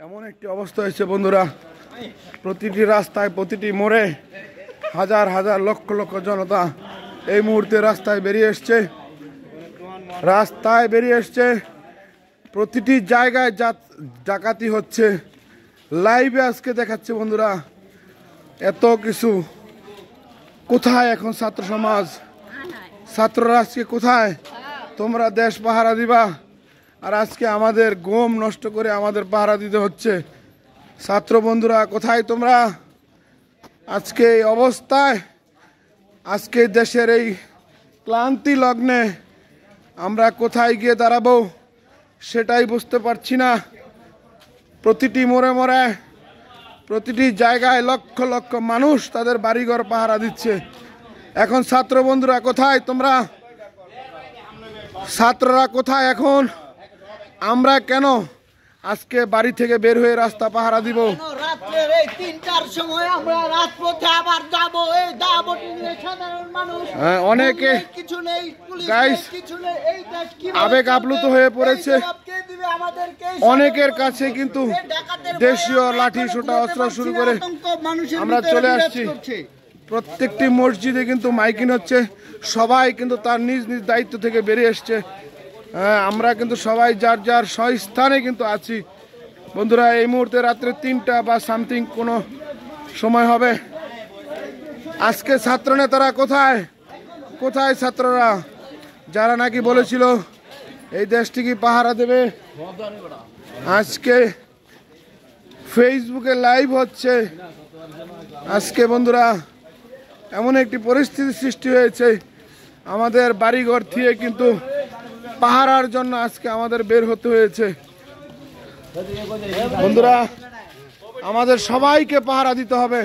এমন একটি অবস্থা হয়েছে বন্ধুরা, প্রতিটি রাস্তায় প্রতিটি মোড়ে হাজার হাজার লক্ষ লক্ষ জনতা এই মুহূর্তে রাস্তায় বেরিয়ে এসছে। প্রতিটি জায়গায় ডাকাতি হচ্ছে, লাইভে আজকে দেখাচ্ছে বন্ধুরা। এত কিছু কোথায় এখন ছাত্র সমাজ, ছাত্ররা আজকে কোথায়? তোমরা দেশ পাহারা দিবা আর আজকে আমাদের ঘুম নষ্ট করে আমাদের পাহারা দিতে হচ্ছে। ছাত্র বন্ধুরা কোথায় তোমরা? আজকে এই অবস্থায়, আজকে দেশের এই ক্লান্তি লগ্নে আমরা কোথায় গিয়ে দাঁড়াবো সেটাই বুঝতে পারছি না। প্রতিটি মোড়ে মোড়ে প্রতিটি জায়গায় লক্ষ লক্ষ মানুষ তাদের বাড়িঘর পাহারা দিচ্ছে। এখন ছাত্র বন্ধুরা কোথায় তোমরা? ছাত্ররা কোথায় এখন? আমরা কেন আজকে বাড়ি থেকে বের হয়ে রাস্তা পাহারা দিব? রাত্রের এই ৩টার সময় আমরা রাজপথে আবার যাব। এই দাবটি নিয়ে সাধারণ মানুষ অনেকে কিছু নেই, পুলিশ কিছু নেই। এই দেশ কি আবেগ আপ্লুত হয়ে পড়েছে। অনেকের কাছে কিন্তু দেশীয় লাঠি সোটা অস্ত্র শুরু করে আমরা চলে আসছি। প্রত্যেকটি মসজিদে কিন্তু মাইকিং হচ্ছে, সবাই কিন্তু তার নিজ নিজ দায়িত্ব থেকে বেরিয়ে এসছে। আমরা কিন্তু সবাই যার যার স্বস্থানে কিন্তু আছি বন্ধুরা। এই মুহূর্তে রাত্রে ৩টা বা সামথিং কোনো সময় হবে। আজকে ছাত্র নেতারা কোথায়? কোথায় ছাত্ররা যারা নাকি বলেছিল এই দেশটিকে পাহারা দেবে? আজকে ফেসবুকে লাইভ হচ্ছে। আজকে বন্ধুরা এমন একটি পরিস্থিতি সৃষ্টি হয়েছে, আমাদের বাড়িঘর থেকে কিন্তু পাহারার জন্য আজকে আমাদের বের হতে হয়েছে। বন্ধুরা আমাদের সবাইকে পাহারা দিতে হবে।